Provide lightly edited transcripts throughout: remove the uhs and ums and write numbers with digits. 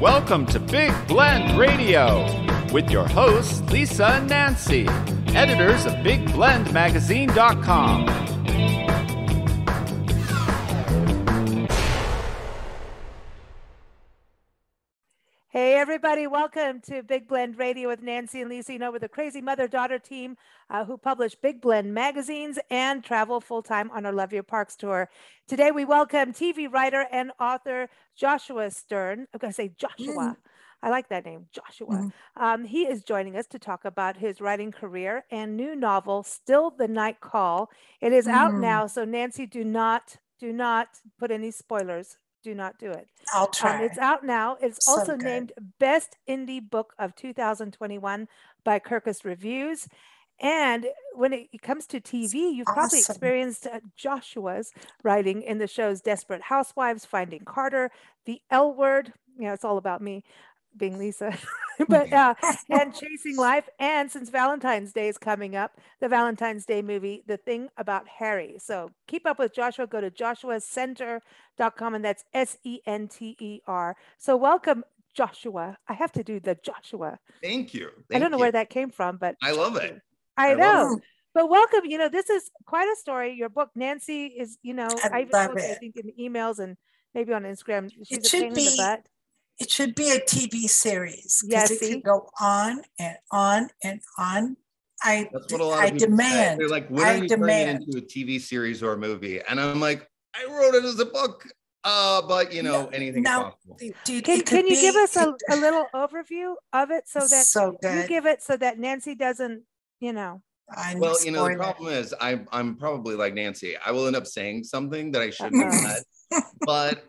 Welcome to Big Blend Radio with your hosts, Lisa and Nancy, editors of BigBlendMagazine.com. Hey everybody, welcome to Big Blend Radio with Nancy and Lisa. You know, we're the crazy mother-daughter team who publish Big Blend magazines and travel full-time on our Love Your Parks tour. Today we welcome TV writer and author Joshua Stern. I'm going to say Joshua. I like that name, Joshua. He is joining us to talk about his writing career and new novel, Still the Night Call. It is out now, so Nancy, do not put any spoilers. Do not do it. I'll try. It's out now. It's So also good. named Best Indie Book of 2021 by Kirkus Reviews. And when it comes to TV, you've probably experienced Joshua's writing in the shows Desperate Housewives, Finding Carter, The L Word. You know, it's all about me being Lisa, but and Chasing Life. And since Valentine's Day is coming up, the Valentine's Day movie, The Thing About Harry. So keep up with Joshua. Go to joshuacenter.com, and that's Center. So welcome, Joshua. I have to do the Joshua. Thank you. I don't know where that came from, but I love it. I know. But welcome. You know, this is quite a story. Your book, Nancy, is, you know, I think in emails and maybe on Instagram, she's a pain in the butt. It should be a TV series because it could go on and on and on. That's what a lot of people demand. Say. They're like, when are you turning it into a TV series or a movie? And I'm like, I wrote it as a book. But you know, anything is possible. Dude, can you give us a little overview of it so that you give it so that Nancy doesn't, you know. Well, you know, the problem is I'm probably like Nancy. I will end up saying something that I shouldn't have said. But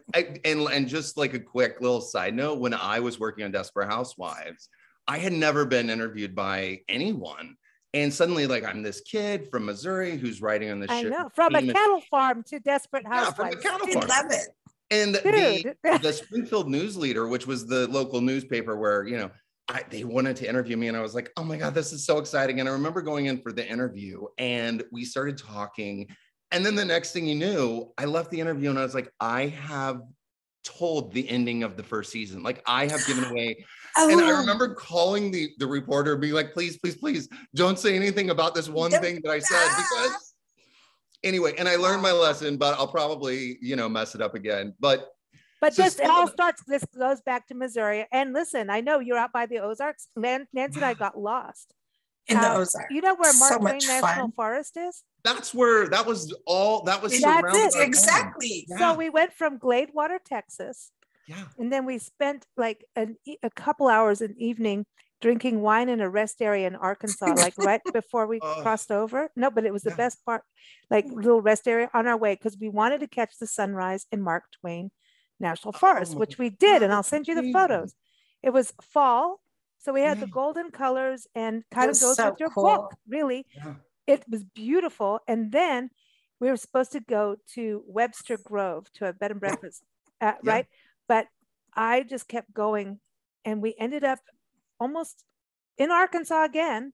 and just like a quick little side note, when I was working on Desperate Housewives, I had never been interviewed by anyone. And suddenly, like, I'm this kid from Missouri who's writing on this show. I know, from a cattle farm to Desperate Housewives. Yeah, from a cattle farm. Love it. And the Springfield News Leader, which was the local newspaper where, you know, they wanted to interview me, and I was like, oh my God, this is so exciting. And I remember going in for the interview and we started talking. And then the next thing you knew, I left the interview and I was like, I have told the ending of the first season. Like, I have given away. And I remember calling the reporter, being like, please, please, please don't say anything about this one thing that I said, because anyway, and I learned my lesson, but I'll probably, you know, mess it up again. But this goes back to Missouri. And listen, I know you're out by the Ozarks. Nancy and I got lost. In the Ozarks. You know where Mark Twain National Forest is? That's where that was surrounded. Exactly. Yeah. So we went from Gladewater, Texas. Yeah. And then we spent like a couple hours in the evening drinking wine in a rest area in Arkansas, like right before we crossed over. No, but it was the best part, like little rest area on our way, because we wanted to catch the sunrise in Mark Twain National Forest, which we did. And I'll send you the photos. It was fall. So we had the golden colors, and kind of goes with your book, really. Yeah. It was beautiful. And then we were supposed to go to Webster Grove to a bed and breakfast, right? But I just kept going, and we ended up almost in Arkansas again,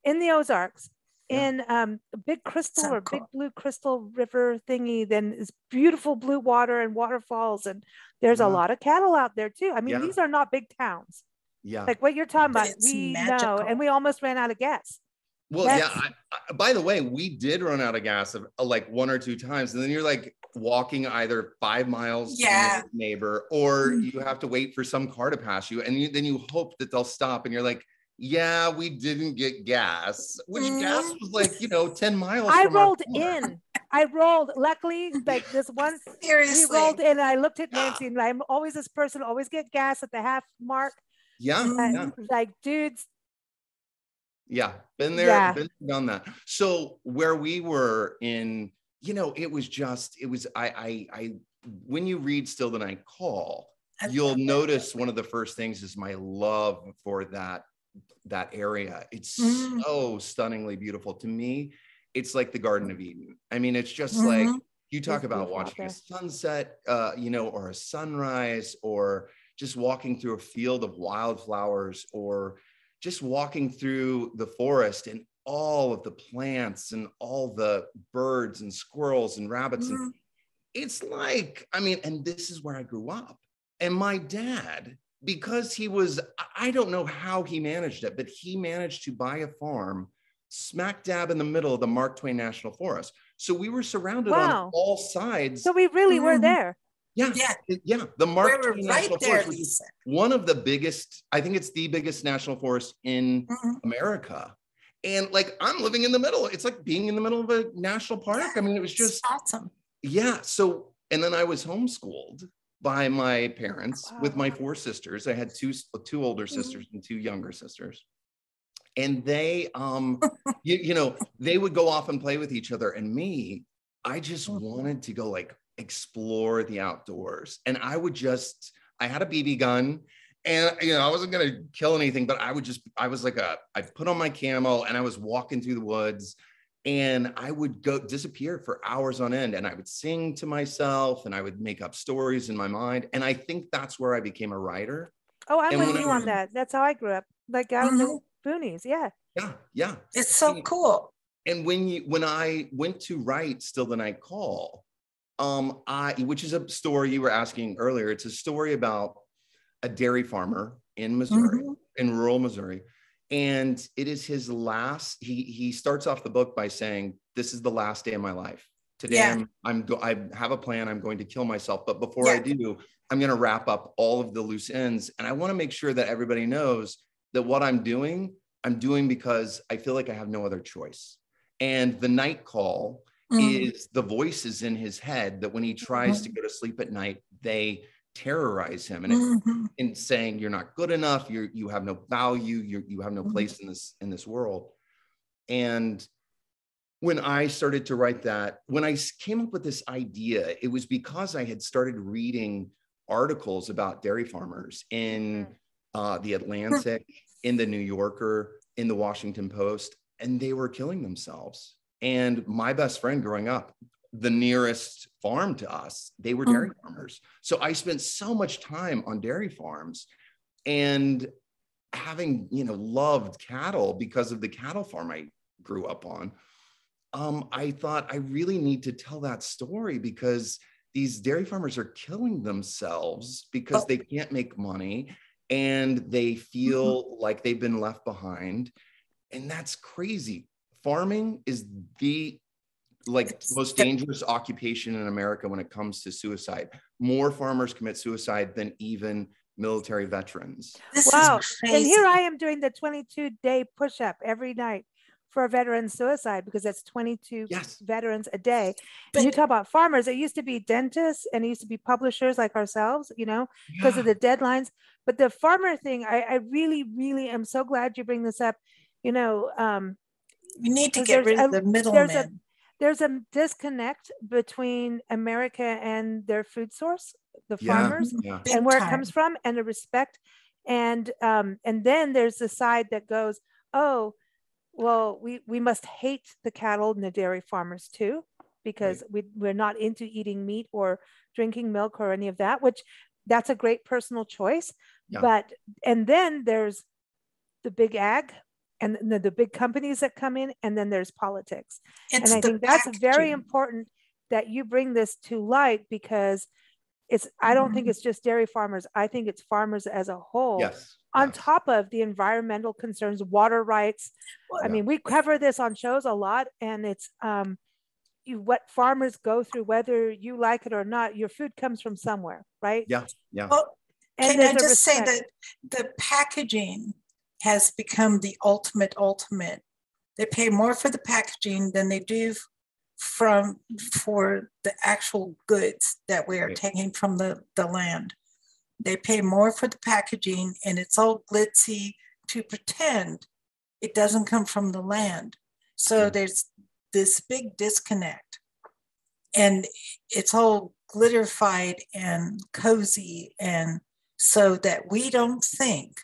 in the Ozarks, in a big crystal big blue crystal river thingy. Then is beautiful blue water and waterfalls, and there's a lot of cattle out there too. I mean, these are not big towns. Yeah, like what you're talking about, we know, and we almost ran out of gas. Well, I, by the way, we did run out of gas like one or two times, and then you're like walking either 5 miles from your neighbor, or you have to wait for some car to pass you, and then you hope that they'll stop, and you're like, yeah, we didn't get gas, which gas was like, you know, 10 miles. I rolled, luckily, like this one, we rolled in, and I looked at Nancy, and I'm always this person, always get gas at the half mark. Like, dudes. Yeah, been there, been done that. So where we were in, you know, I when you read Still the Night Call, you'll notice one of the first things is my love for that area. It's so stunningly beautiful. To me, it's like the Garden of Eden. I mean, it's just like, you talk about watching a sunset, you know, or a sunrise, or just walking through a field of wildflowers, or just walking through the forest and all of the plants and all the birds and squirrels and rabbits. And it's like, I mean, and this is where I grew up. And my dad, because he was, I don't know how he managed it, but he managed to buy a farm smack dab in the middle of the Mark Twain National Forest. So we were surrounded on all sides. So we really were there. Yeah. The Mark Twain National Forest was Lisa. one of the biggest, I think it's the biggest national forest in America. And like, I'm living in the middle. It's like being in the middle of a national park. I mean, it was just awesome. Yeah. So, and then I was homeschooled by my parents with my 4 sisters. I had two older sisters and 2 younger sisters. And they, they would go off and play with each other. And me, I just wanted to go like explore the outdoors. And I had a BB gun, and, I wasn't going to kill anything, but I'd put on my camo and I was walking through the woods, and I would go disappear for hours on end, and I would sing to myself and I would make up stories in my mind. And I think that's where I became a writer. Oh, I'm with you on that. That's how I grew up, like out in the boonies. Yeah. Yeah. It's so cool. And when I went to write Still the Night Call, which is a story you were asking earlier, it's a story about a dairy farmer in Missouri, in rural Missouri. And it is his last, he starts off the book by saying, this is the last day of my life. Today, I have a plan. I'm going to kill myself. But before I do, I'm going to wrap up all of the loose ends. And I want to make sure that everybody knows that what I'm doing because I feel like I have no other choice. And the night call is the voices in his head that when he tries to go to sleep at night, they terrorize him and saying, you're not good enough. You have no value. You have no place in this world. And when I started to write that, when I came up with this idea, it was because I had started reading articles about dairy farmers in the Atlantic, in the New Yorker, in the Washington Post, and they were killing themselves. And my best friend growing up, the nearest farm to us, they were dairy farmers. So I spent so much time on dairy farms, and having, loved cattle because of the cattle farm I grew up on. I thought I really need to tell that story because these dairy farmers are killing themselves because they can't make money and they feel like they've been left behind. And that's crazy. Farming is the most dangerous occupation in America when it comes to suicide. More farmers commit suicide than even military veterans. Wow. And here I am doing the 22-day push-up every night for a veteran suicide, because that's 22 veterans a day. And you talk about farmers, it used to be dentists and it used to be publishers like ourselves, because of the deadlines. But the farmer thing, I really, really am so glad you bring this up. We need to get rid of the middlemen. There's a disconnect between America and their food source, the farmers, and where it comes from, and the respect. And then there's the side that goes, oh, well, we must hate the cattle and the dairy farmers too, because we're not into eating meat or drinking milk or any of that, which that's a great personal choice. But, and then there's the big ag and the big companies that come in, and then there's politics. And I think that's very important that you bring this to light, because I don't think it's just dairy farmers. I think it's farmers as a whole. On top of the environmental concerns, water rights. I mean, we cover this on shows a lot, and it's what farmers go through, whether you like it or not. Your food comes from somewhere, right? Well, and can I just say that the packaging has become the ultimate. They pay more for the packaging than they do for the actual goods that we are taking from the land. They pay more for the packaging, and it's all glitzy to pretend it doesn't come from the land. So there's this big disconnect, and it's all glitterified and cozy, and so that we don't think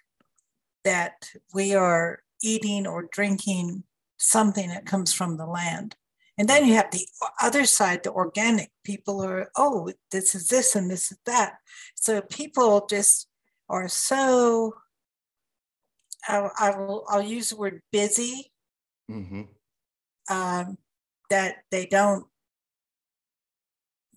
that we are eating or drinking something that comes from the land. And then you have the other side, the organic. People are, oh, this is this and this is that. So people just are so, I'll use the word busy, that they don't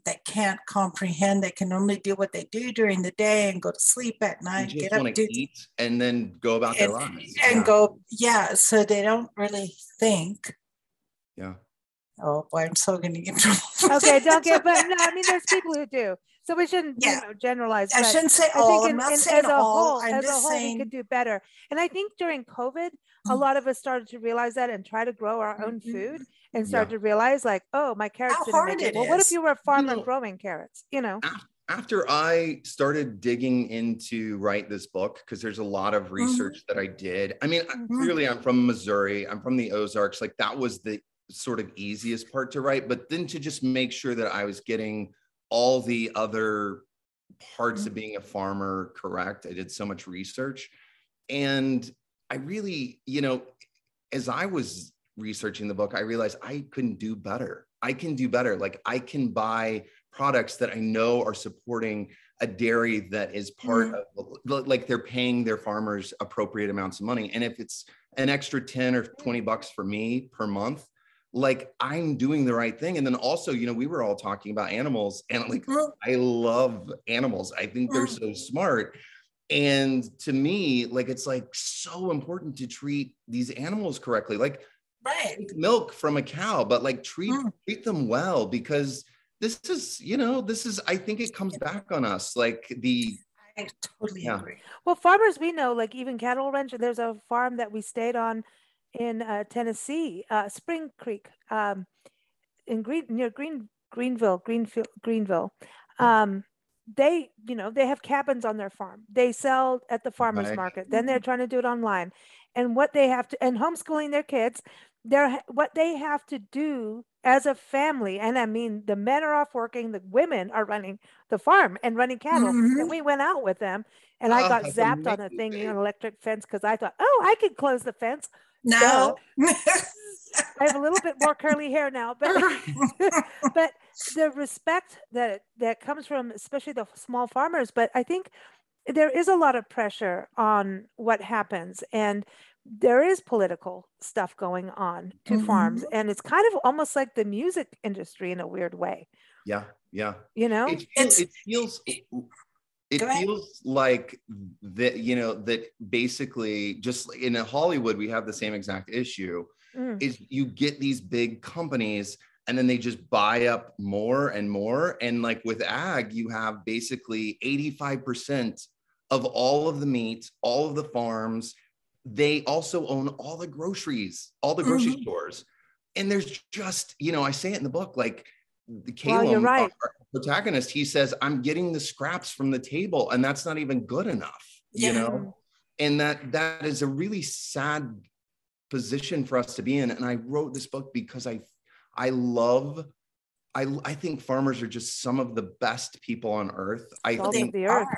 that can't comprehend. They can only do what they do during the day and go to sleep at night, just get up, want to eat, and then go about their lives. And go, so they don't really think. Yeah. Oh boy, I'm so going to get in trouble. Okay, don't get, but no, I mean, there's people who do. So we shouldn't, generalize. I shouldn't say all. I'm not saying all. I'm just saying we could do better. And I think during COVID, a lot of us started to realize that and try to grow our own food and started to realize, like, oh, my carrots didn't make it. Well, what if you were a farmer growing carrots? After I started digging into write this book, because there's a lot of research that I did. I mean, clearly I'm from Missouri. I'm from the Ozarks. Like, that was the sort of easiest part to write, but then to just make sure that I was getting all the other parts of being a farmer correct. I did so much research, and I really, as I was researching the book, I realized I couldn't do better. I can do better. Like, I can buy products that I know are supporting a dairy that is part of, like, they're paying their farmers appropriate amounts of money. And if it's an extra 10 or 20 bucks for me per month, like, I'm doing the right thing. And then also, we were all talking about animals, and like, I love animals. I think they're so smart. And to me, like, it's like so important to treat these animals correctly. Like, take milk from a cow, but like treat them well, because this is, I think it comes back on us. Like, I totally agree. Well, farmers, we know, like, even cattle ranch, there's a farm that we stayed on in Tennessee, Spring Creek, in Greenville. They have cabins on their farm. They sell at the farmers market. Then they're trying to do it online, and what they have to, and homeschooling their kids, what they have to do as a family. And I mean, the men are off working, the women are running the farm and running cattle. And we went out with them, and I got zapped on a thing, an electric fence, because I thought, oh, I could close the fence. No. I have a little bit more curly hair now, but but the respect that comes from, especially the small farmers. But I think there is a lot of pressure on what happens, and there is political stuff going on to farms, and it's kind of almost like the music industry in a weird way. Yeah. It feels like that, that basically, just in Hollywood, we have the same exact issue. Is you get these big companies, and then they just buy up more and more. And like with ag, you have basically 85% of all of the meat, all of the farms. They also own all the groceries, all the grocery stores. And there's just, I say it in the book, like, the Caleb, our protagonist, he says, I'm getting the scraps from the table, and that's not even good enough, and that is a really sad position for us to be in. And I wrote this book because I think farmers are just some of the best people on earth. I think the earth.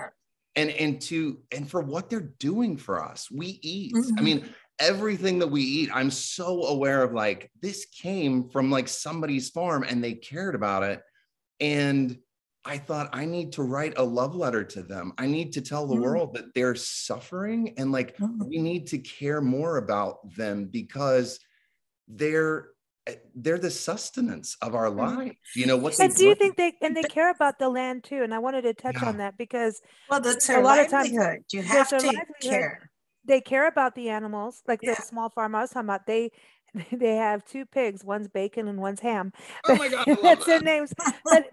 And for what they're doing for us. We eat. I mean, everything that we eat, I'm so aware of, like, this came from like somebody's farm and they cared about it. And I thought, I need to write a love letter to them. I need to tell the world that they're suffering, and like, we need to care more about them, because they're the sustenance of our life. And do you think they care about the land too? And I wanted to touch on that, because that's a lot of times you have to care. They care about the animals, like the small farm I was talking about. They have 2 pigs, one's bacon and one's ham. Oh my God, that's their names.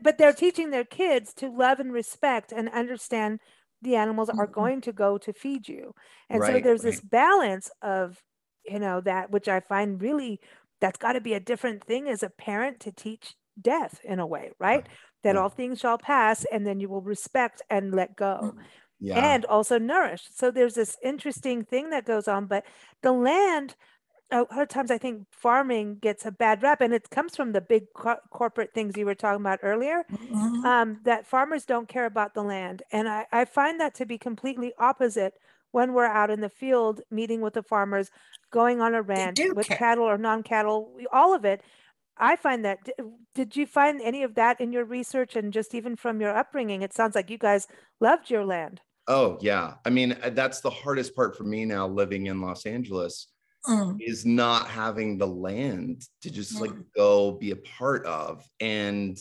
But they're teaching their kids to love and respect and understand the animals are going to go to feed you. And so there's this balance of, that, which I find really, that's got to be a different thing as a parent, to teach death in a way, right? That all things shall pass, and then you will respect and let go. And also nourish. So there's this interesting thing that goes on, but the land, a lot of times I think farming gets a bad rap, and it comes from the big corporate things you were talking about earlier, that farmers don't care about the land. And I find that to be completely opposite when we're out in the field, meeting with the farmers, going on a ranch with cattle or non-cattle, all of it. I find that, did you find any of that in your research, and just even from your upbringing? It sounds like you guys loved your land. Oh yeah. I mean, that's the hardest part for me now, living in Los Angeles, is not having the land to just like go be a part of. And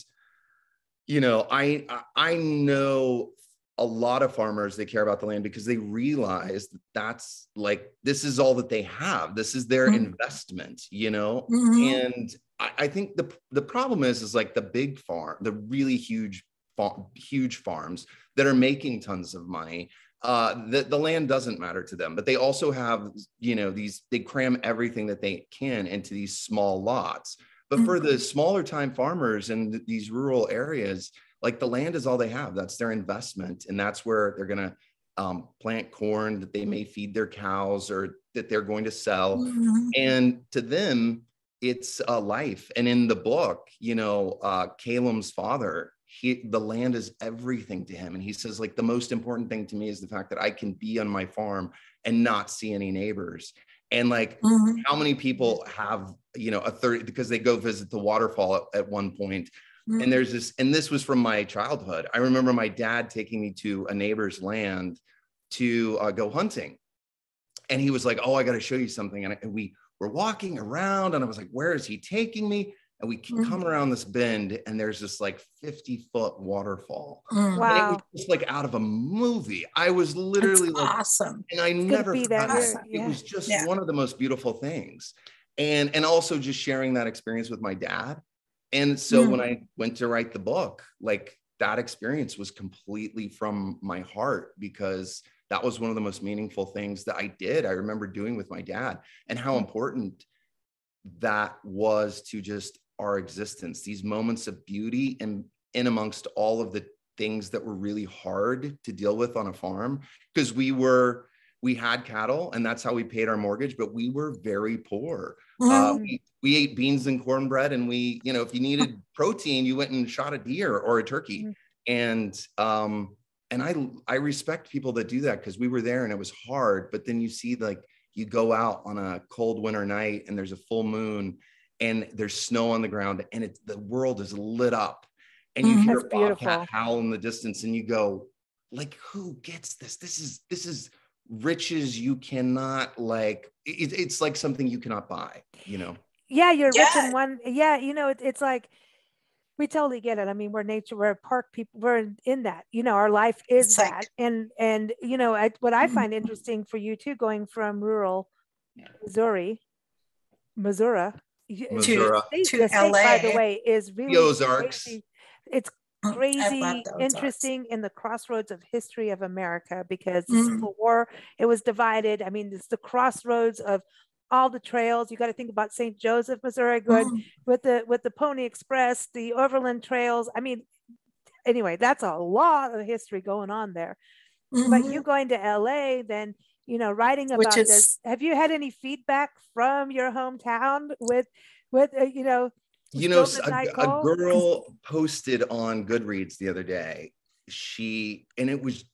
You know, I know a lot of farmers, they care about the land because they realize that that's like, this is all that they have. This is their investment, you know? And I think the problem is like the big farm, the really huge farms that are making tons of money. The land doesn't matter to them, but they also have, you know, they cram everything that they can into these small lots. But for the smaller time farmers in these rural areas, like the land is all they have. That's their investment. And that's where they're going to plant corn that they may feed their cows or that they're going to sell. And to them, it's a life. And in the book, you know, Calum's father, the land is everything to him. And he says, like, the most important thing to me is the fact that I can be on my farm and not see any neighbors. And like, how many people have, you know, because they go visit the waterfall at one point. And there's this, and this was from my childhood. I remember my dad taking me to a neighbor's land to go hunting. And he was like, oh, I got to show you something. And we were walking around and I was like, where is he taking me? And we come around this bend and there's this like 50-foot waterfall. Wow. And it was just like out of a movie. I was literally That's like, awesome. And I never forgot it. It was just one of the most beautiful things. And also just sharing that experience with my dad. And so when I went to write the book, like that experience was completely from my heart, because that was one of the most meaningful things that I remember doing with my dad, and how important that was to just our existence, these moments of beauty, and in amongst all of the things that were really hard to deal with on a farm, because we had cattle and that's how we paid our mortgage, but we were very poor. We ate beans and cornbread, and we, you know, if you needed protein, you went and shot a deer or a turkey. And I respect people that do that, because we were there and it was hard. But then you see, like, you go out on a cold winter night and there's a full moon and there's snow on the ground and the world is lit up, and you hear a bobcat howl in the distance, and you go, like, who gets this? This is riches you cannot, like, it's like something you cannot buy, you know? Yeah, you're rich in one. Yeah, you know, it's like, we totally get it. I mean, we're nature, we're park people, we're in that, you know, our life is that. And, you know, what I find interesting for you too, going from rural Missouri to LA, by the way, is really the Ozarks. Crazy. It's crazy interesting in the crossroads of history of America, because the Civil War, it was divided. I mean, it's the crossroads of all the trails. You got to think about St. Joseph, Missouri, good with the Pony Express, the Overland Trails. I mean, anyway, that's a lot of history going on there. But you going to LA, then, you know, writing about this. Have you had any feedback from your hometown with you know? You know, a girl posted on Goodreads the other day. And it was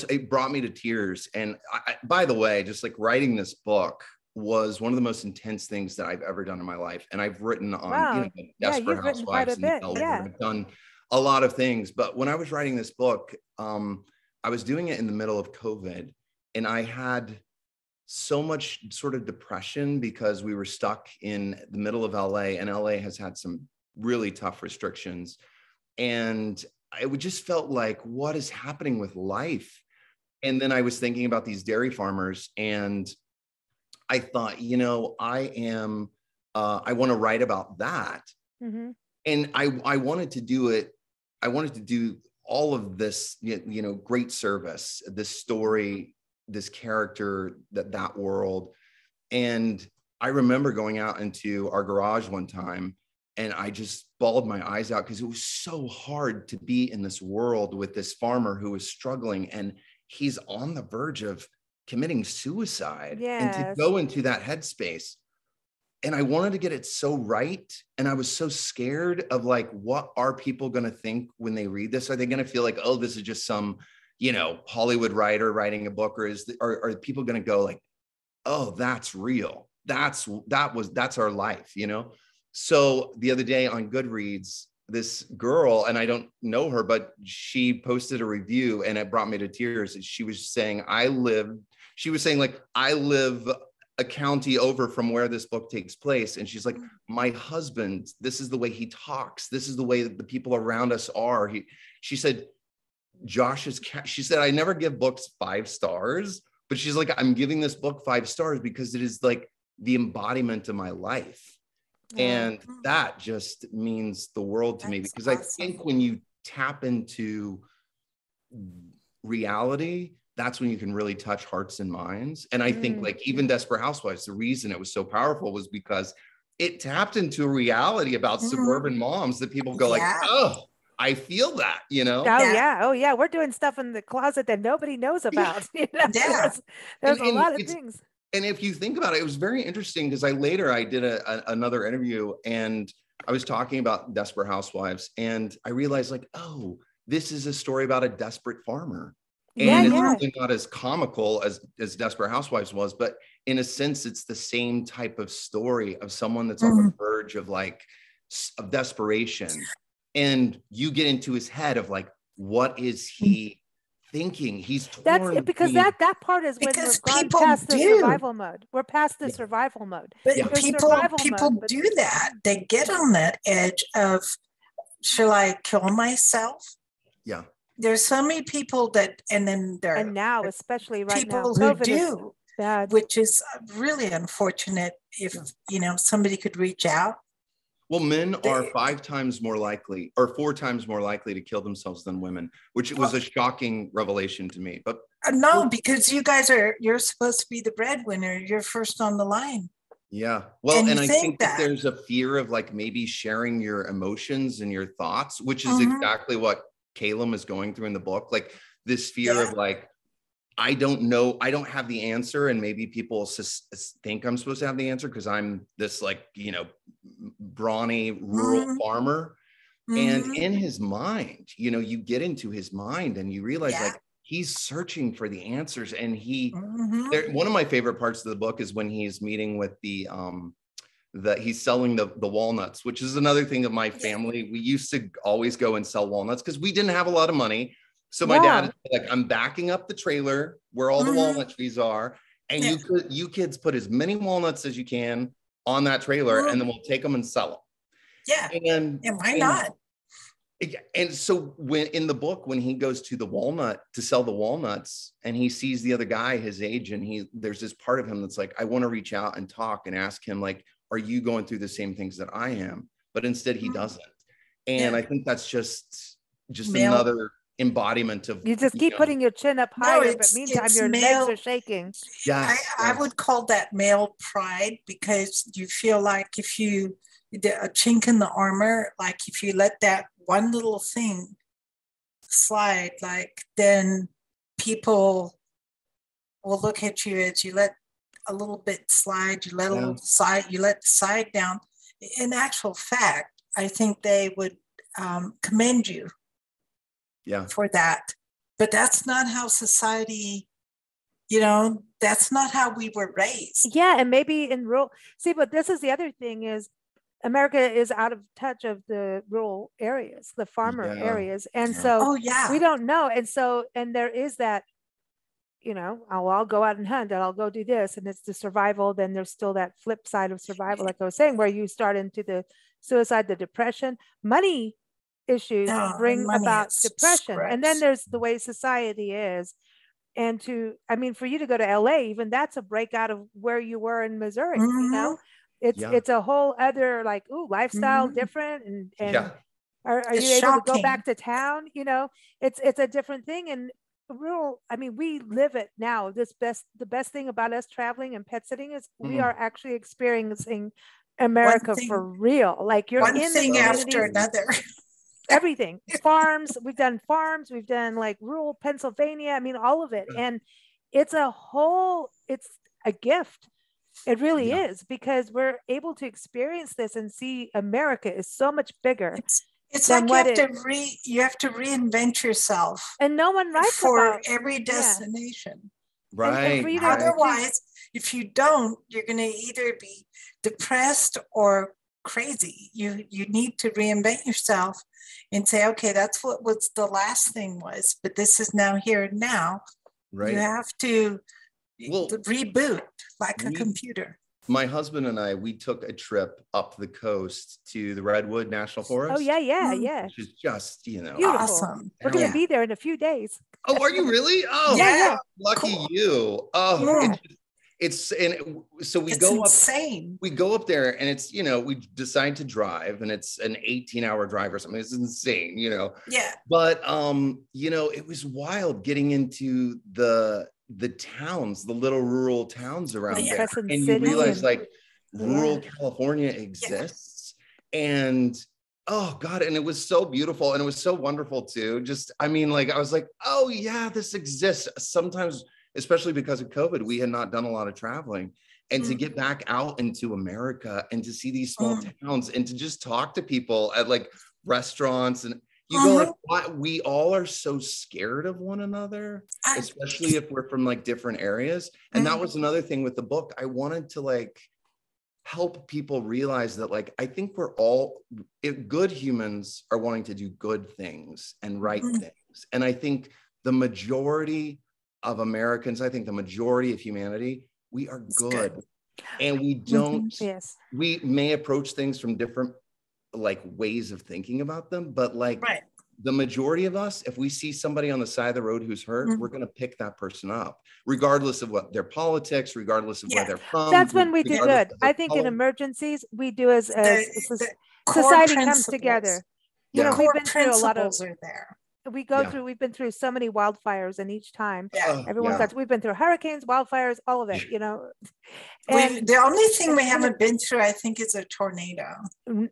it brought me to tears. And by the way, just like writing this book was one of the most intense things that I've ever done in my life. And I've written on, you know, Desperate Housewives and I've done a lot of things. But when I was writing this book, I was doing it in the middle of COVID, and I had so much sort of depression because we were stuck in the middle of LA, and LA has had some really tough restrictions. And it just felt like, what is happening with life? And then I was thinking about these dairy farmers, and I thought, you know, I want to write about that. And I wanted to do it. I wanted to do all of this, you know, great service, this story, this character, that world. And I remember going out into our garage one time, and I just bawled my eyes out, because it was so hard to be in this world with this farmer who was struggling, and he's on the verge of committing suicide. And to go into that headspace, and I wanted to get it so right. And I was so scared of, like, what are people going to think when they read this? Are they going to feel like, oh, this is just some, you know, Hollywood writer writing a book? Or are people going to go like, oh, that's real. That's our life, you know? So the other day on Goodreads, this girl, and I don't know her, but she posted a review and it brought me to tears. She was saying, I live a county over from where this book takes place. And she's like, my husband, this is the way he talks. This is the way that the people around us are. She said, she said, I never give books 5 stars, but she's like, I'm giving this book 5 stars because it is like the embodiment of my life. And that just means the world to me, because awesome. I think when you tap into reality, that's when you can really touch hearts and minds. And I think like even Desperate Housewives, the reason it was so powerful was because it tapped into a reality about suburban moms that people go like, oh, I feel that, you know? Oh yeah. We're doing stuff in the closet that nobody knows about. You know? There's a lot of things. And if you think about it, it was very interesting because I did another interview and I was talking about Desperate Housewives and I realized like, oh, this is a story about a desperate farmer. And it's really not as comical as Desperate Housewives was, but in a sense, it's the same type of story of someone that's on the verge of of desperation. And you get into his head of like, what is he thinking? He's torn. That's because that part is when we're gone past the survival mode. We're past the survival mode. But people do that. They get on that edge of, shall I kill myself? Yeah. There's so many people that, and now, especially right now, people who do, which is really unfortunate. If somebody could reach out. Well, men are 5 times more likely, or 4 times more likely to kill themselves than women, which was a shocking revelation to me. But no, because you're supposed to be the breadwinner. You're first on the line. Yeah. Well, and I think that there's a fear of like maybe sharing your emotions and your thoughts, which is exactly what Caleb is going through in the book. Like this fear of like, I don't know, I don't have the answer. And maybe people think I'm supposed to have the answer because I'm this like, brawny rural farmer. And in his mind, you get into his mind and you realize like he's searching for the answers. And one of my favorite parts of the book is when he's meeting with he's selling the walnuts, which is another thing of my family. We used to always go and sell walnuts because we didn't have a lot of money. So my dad is like, I'm backing up the trailer where all the walnut trees are. And you kids put as many walnuts as you can on that trailer and then we'll take them and sell them. Yeah. And why not? And so when in the book, when he goes to to sell the walnuts and he sees the other guy his age, and there's this part of him that's like, I want to reach out and talk and ask him like, are you going through the same things that I am? But instead he doesn't. And I think that's just another embodiment of, you just keep putting your chin up higher, but meantime your legs are shaking. I would call that male pride, because you feel like if you a chink in the armor, like if you let that one little thing slide, like then people will look at you as you let a little bit slide, you let a little side, you let the side down. In actual fact, I think they would commend you for that. But that's not how society, that's not how we were raised. Yeah, and maybe in rural, but this is the other thing is America is out of touch of the rural areas, the farmer areas. And so we don't know. And there is that, I'll go out and hunt and I'll go do this. And it's the survival. Then there's still that flip side of survival, like I was saying, where you start into the suicide, the depression, money issues bring about depression. And then there's the way society is. And for you to go to LA, even that's a breakout of where you were in Missouri, It's a whole other lifestyle different and are you able to go back to town? It's a different thing. And rural, we live it now. The best thing about us traveling and pet sitting is we are actually experiencing America for real. Like you're one in thing after another. Everything. Farms, we've done like rural Pennsylvania. All of it. And it's a gift. It really is, because we're able to experience this and see America is so much bigger. It's like you have to reinvent yourself. And no one writes for every destination. Right. And otherwise, if you don't, you're going to either be depressed or crazy. You need to reinvent yourself and say, okay, that's what was the last thing was, but this is now here and now. Right. You have to reboot like a computer. My husband and I, we took a trip up the coast to the Redwood National Forest. Oh, yeah. Which is just, beautiful. Awesome. We're going to be there in a few days. Oh, are you really? Oh, yeah. Lucky you. Oh, so we go insane. We go up there and it's, we decide to drive and it's an 18-hour drive or something. It's insane, Yeah. But, it was wild getting into the towns, the little rural towns around there. Crescent and City you realize rural California exists. And oh God, and it was so beautiful and it was so wonderful too. I was like, oh yeah, this exists. Sometimes, especially because of COVID, we had not done a lot of traveling. And to get back out into America and to see these small towns and to just talk to people at like restaurants and you go like, why? We all are so scared of one another, especially if we're from like different areas. And that was another thing with the book. I wanted to like help people realize that like, I think we're all good humans are wanting to do good things and right things. And I think the majority of Americans, I think the majority of humanity, we are good. And we don't, we may approach things from different like ways of thinking about them, but like the majority of us, if we see somebody on the side of the road who's hurt, we're going to pick that person up, regardless of what their politics, regardless of where they're from. That's when we do good. I think in emergencies, we do as society comes together. We've been through a lot of, we've been through so many wildfires, and each time we've been through hurricanes, wildfires, all of it, And the only thing we haven't been through, I think, is a tornado.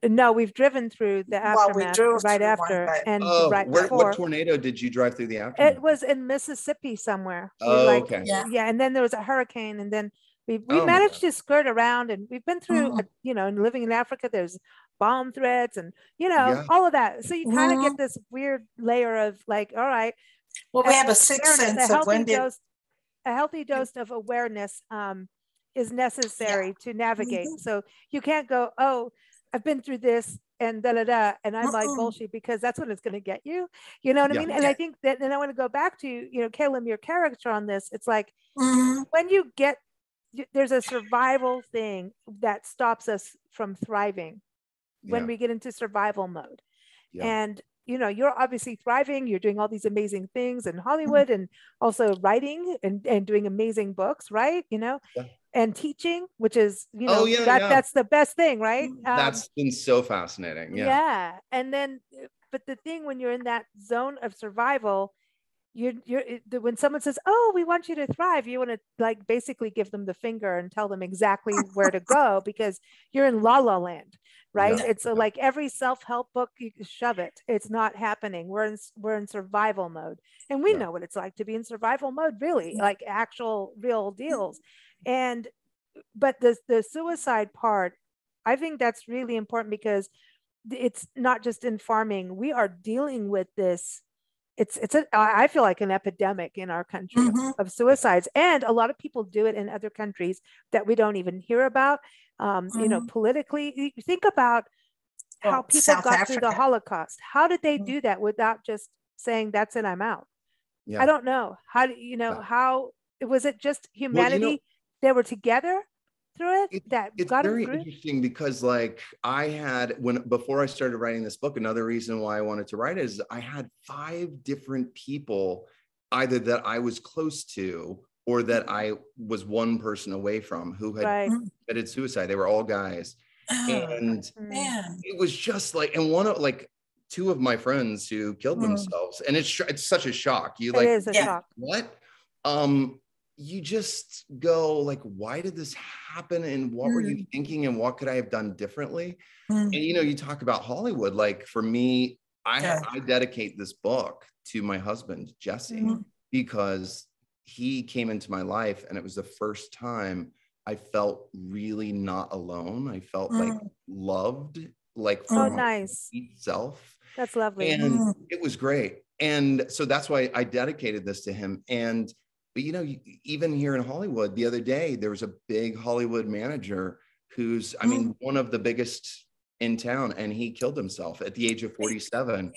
No, we've driven through the aftermath right after and right before. What tornado did you drive through the aftermath? It was in Mississippi somewhere. Okay. Yeah, and then there was a hurricane, and then we managed to skirt around, and we've been through, and living in Africa, there's bomb threats and, all of that. So you kind of get this weird layer of like, all right. Well, we have a sixth sense of when a healthy dose of awareness is necessary to navigate. So you can't go, oh, I've been through this and and I'm like bullshit, because that's when it's going to get you. You know what I mean? And I think that, and I want to go back to, Caleb, your character on this. It's like when you get, there's a survival thing that stops us from thriving when we get into survival mode. And you're obviously thriving. You're doing all these amazing things in Hollywood and also writing and doing amazing books, right? And teaching, which is, that's the best thing, right? That's been so fascinating. Yeah. And then, but the thing when you're in that zone of survival, when someone says, oh, we want you to thrive, you want to like basically give them the finger and tell them exactly where to go, because you're in la la land. Right. It's like every self-help book, you shove it. It's not happening. We're in survival mode. And we know what it's like to be in survival mode, really, like actual real deals. But the suicide part, I think that's really important, because it's not just in farming. We are dealing with this. I feel like an epidemic in our country of suicides. And a lot of people do it in other countries that we don't even hear about. Politically, you think about how people South got Africa through the Holocaust. How did they do that without just saying, that's it, I'm out? I don't know. How do how was it just humanity? They were together through it. It's very interesting, because like before I started writing this book, another reason why I wanted to write it is I had 5 different people, either that I was close to or that I was one person away from, who had committed suicide. They were all guys. And it was just like, and one of like 2 of my friends who killed themselves, and it's such a shock. It is a shock. What? You just go like, why did this happen? And what were you thinking? And what could I have done differently? And, you talk about Hollywood. Like for me, I dedicate this book to my husband, Jesse, because he came into my life, and it was the first time I felt really not alone. I felt like loved, like for my self. That's lovely. And it was great. And so that's why I dedicated this to him. But even here in Hollywood, the other day, there was a big Hollywood manager who's, one of the biggest in town, and he killed himself at the age of 47.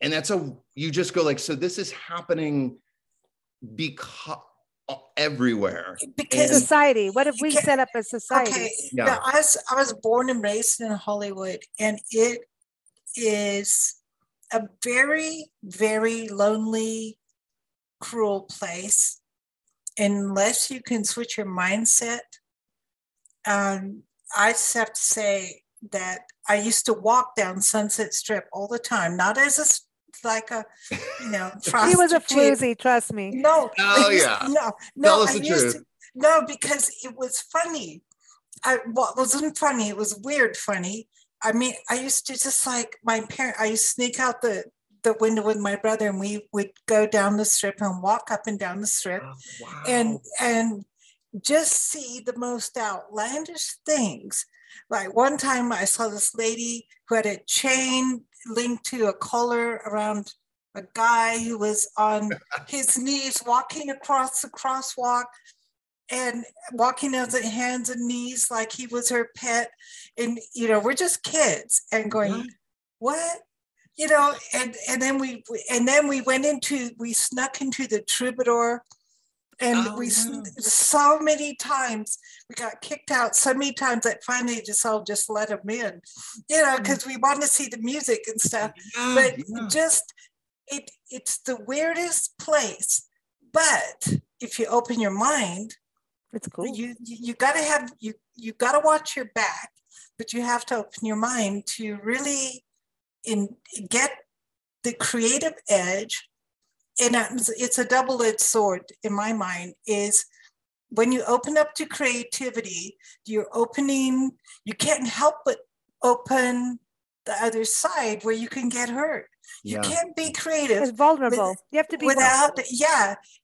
And you just go like, so this is happening because everywhere. Because society, what if we set up a society? Okay, now I was born and raised in Hollywood, and it is a very, very lonely, cruel place unless you can switch your mindset. I just have to say that I used to walk down Sunset Strip all the time, not as a prostitute. He was a floozy, trust me. No. Oh yeah. No. Tell us the truth. No, because it was funny. It wasn't funny. It was weird funny. I mean, I used to just like my parents. I used to sneak out the window with my brother, and we would go down the strip and walk up and down the strip, and just see the most outlandish things. Like one time I saw this lady who had a chain linked to a collar around a guy who was on his knees walking across the crosswalk and walking on his hands and knees like he was her pet. And, we're just kids and going, what? And then we snuck into the Troubadour. And so many times we got kicked out so many times that finally just let them in, because we wanted to see the music and stuff. It's the weirdest place. But if you open your mind, it's cool. You gotta watch your back, but you have to open your mind to really get the creative edge. And it's a double-edged sword in my mind, is when you open up to creativity, you can't help but open the other side where you can get hurt. You can't be creative. It's vulnerable. You have to be vulnerable.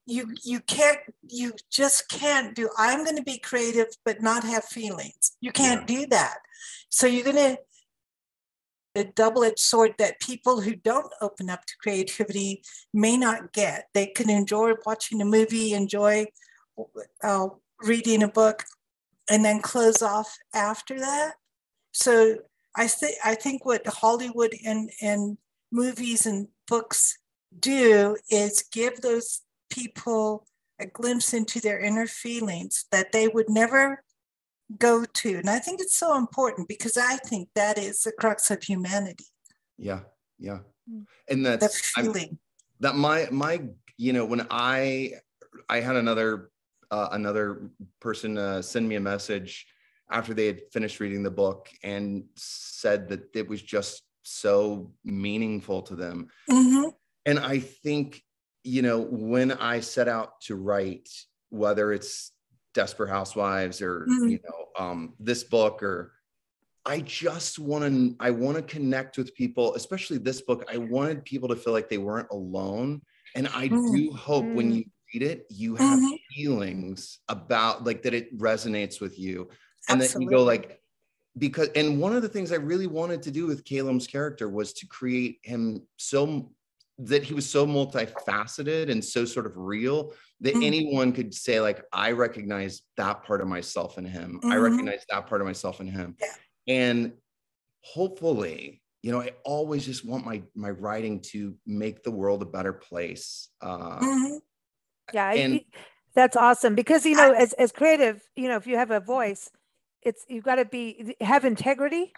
You just can't do, I'm going to be creative, but not have feelings. You can't do that. So you're going to, a double-edged sword that people who don't open up to creativity may not get. They can enjoy watching a movie, enjoy reading a book, and then close off after that. So I think what Hollywood and movies and books do is give those people a glimpse into their inner feelings that they would never go to. And I think it's so important, because I think that is the crux of humanity. Yeah. And that's the feeling that my when I had another person send me a message after they had finished reading the book and said that it was just so meaningful to them. Mm-hmm. And I think, when I set out to write, whether it's Desperate Housewives or this book, or I want to connect with people, especially this book. I wanted people to feel like they weren't alone, and I do hope when you read it, you have feelings about like that it resonates with you, and that you go like, because, and one of the things I really wanted to do with Caleb's character was to create him so that he was so multifaceted and so sort of real that anyone could say like, I recognize that part of myself in him. I recognize that part of myself in him. Yeah. And hopefully, I always just want my writing to make the world a better place. That's awesome, because, as creative, if you have a voice, you've got to have integrity,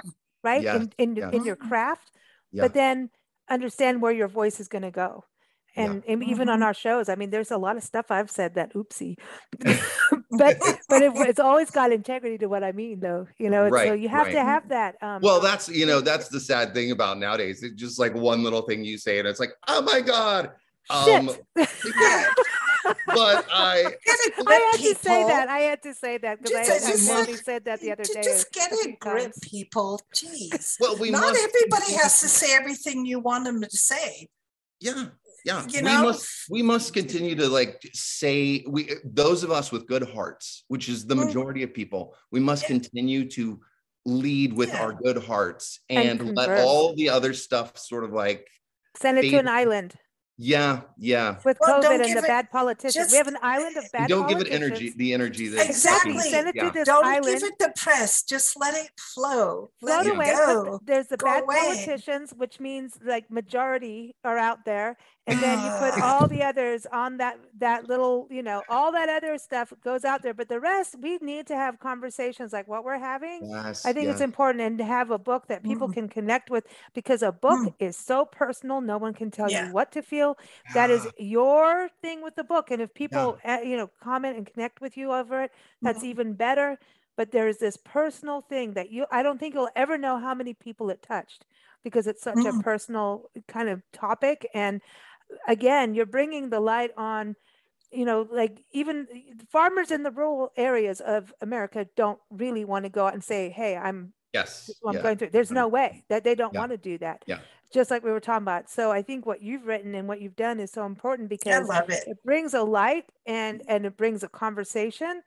right? Yes. In your craft, but then understand where your voice is going to go. And even on our shows, I mean, there's a lot of stuff I've said that oopsie, but it's always got integrity to what I mean, though. So you have to have that. Well, that's the sad thing about nowadays. It's just like one little thing you say, and it's like, oh my God. But I had to say that. I had to say that because I said that the other day. Just get a grip, people. Jeez. Well, not everybody has to say everything you want them to say. Yeah. We must continue to say, those of us with good hearts, which is the majority of people, we must continue to lead with our good hearts and let all the other stuff sort of like send it to an island. Yeah, yeah. With COVID and the bad politicians. We have an island of bad don't politicians. Give it the energy that exactly. Send it to this don't island. give it the press. Just let it flow. Float away. Go. There's the bad away. politicians, which means like majority are out there. And then you put all the others on that little, you know, all that other stuff goes out there. But the rest, we need to have conversations like what we're having. Yes, I think it's important, and to have a book that people can connect with, because a book is so personal. No one can tell you what to feel. That is your thing with the book. And if people, you know, comment and connect with you over it, that's even better. But there's this personal thing that I don't think you'll ever know how many people it touched, because it's such a personal kind of topic. And again, you're bringing the light on, you know, like even farmers in the rural areas of America don't really want to go out and say, hey, I'm going through. There's no way that they don't want to do that. Yeah. Just like we were talking about. So I think what you've written and what you've done is so important, because it brings a light and it brings a conversation.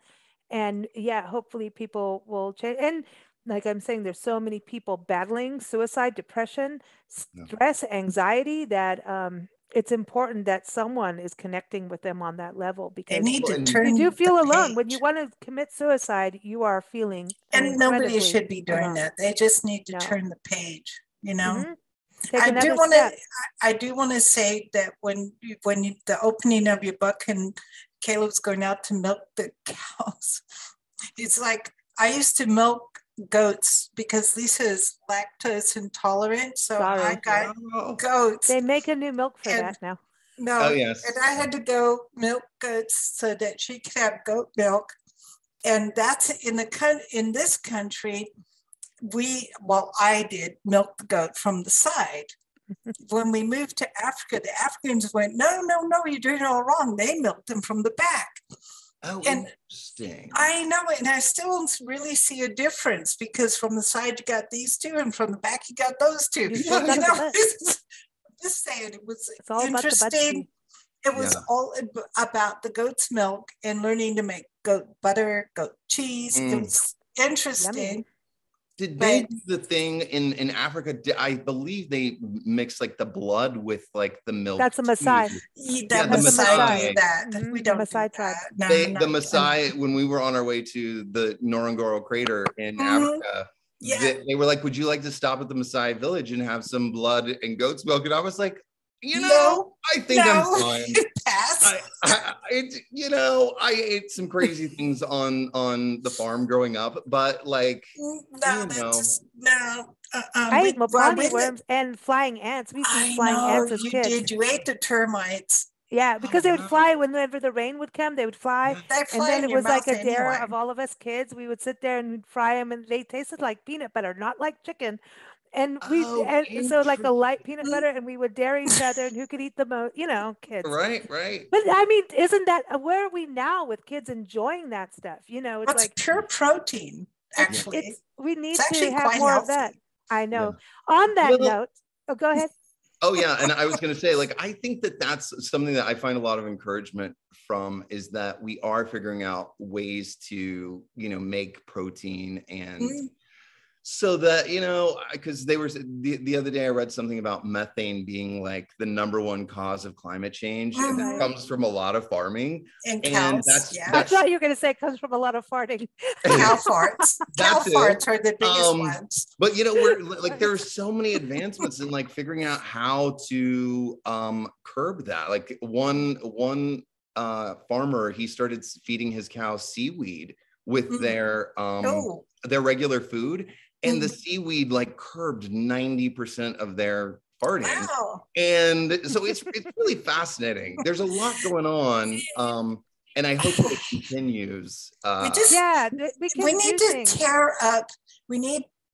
And hopefully people will change. And like I'm saying, there's so many people battling suicide, depression, stress, anxiety, that it's important that someone is connecting with them on that level, because you do feel alone. When you want to commit suicide, you are feeling and nobody should be doing that. They just need to turn the page, you know. I do want to say that when the opening of your book and Caleb's going out to milk the cows, it's like, I used to milk goats because Lisa is lactose intolerant, so I got goats. They make a new milk for that now. No, and I had to go milk goats so that she could have goat milk. And that's in this country, I did milk the goat from the side. When we moved to Africa, the Africans went, no, you're doing it all wrong. They milked them from the back. Oh, interesting. I know, and I still really see a difference, because from the side you got these two, and from the back you got those two. Just saying, it was interesting. It was all about the goat's milk and learning to make goat butter, goat cheese. It was interesting. Yummy. Did they do the thing in Africa? I believe they mix like the blood with like the milk. That's a Maasai. The Maasai do that. We don't Maasai tribe. The Maasai, when we were on our way to the Ngorongoro crater in Africa, they were like, would you like to stop at the Maasai village and have some blood and goat's milk? And I was like, I think I'm fine. Pass. I ate some crazy things on the farm growing up, but like, I ate mopani worms and flying ants. We used flying ants as kids. You ate the termites. Yeah, because they would fly whenever the rain would come. They would fly, and then it was like a dare of all of us kids. We would sit there and we'd fry them, and they tasted like peanut butter, not like chicken. And so like a light peanut butter, and we would dare each other and who could eat the most, kids. Right. But I mean, isn't that, where are we now with kids enjoying that stuff? It's like pure protein, actually. We need to have more of that. I know. Yeah. On that note, go ahead. Oh yeah. And I was going to say, like, I think that's something that I find a lot of encouragement from, is that we are figuring out ways to, make protein and so that, because they were, the other day I read something about methane being like the #1 cause of climate change. And that comes from a lot of farming. And cows, I thought you were going to say it comes from a lot of farting. Cow farts. Cow farts are the biggest ones. But, we're like, there are so many advancements in like figuring out how to curb that. Like one farmer, he started feeding his cows seaweed with their regular food. And the seaweed like curbed 90% of their farting. Wow. And so it's really fascinating. There's a lot going on. And I hope that it continues. We need to tear up.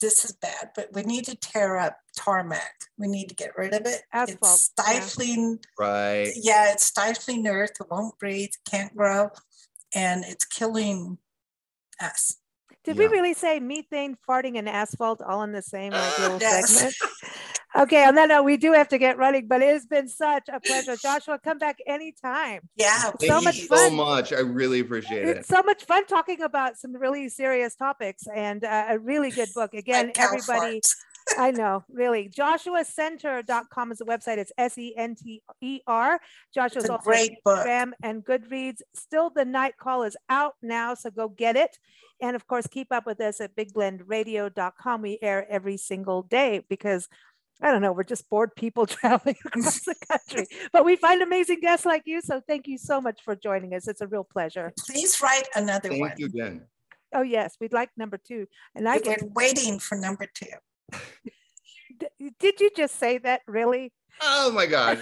This is bad, but we need to tear up tarmac. We need to get rid of it. Asphalt. It's stifling. Right. Yeah, it's stifling earth. It won't breathe, can't grow. And it's killing us. Did we really say methane, farting, and asphalt all in the same little segment? Okay, on that note, we do have to get running, but it has been such a pleasure. Joshua, come back anytime. Yeah, thank you so much. I really appreciate it. It's so much fun talking about some really serious topics, and a really good book. Again, everybody, I know, really. JoshuaCenter.com is the website. It's SENTER. Joshua's also great book. Instagram and Goodreads. Still the Night Call is out now, so go get it. And of course, keep up with us at BigBlendRadio.com. We air every single day because, I don't know, we're just bored people traveling across the country. But we find amazing guests like you. So thank you so much for joining us. It's a real pleasure. Please write another one. Thank you again. Oh, yes. We'd like number 2. And I've been waiting for number 2. Did you just say that? Really? Oh my gosh.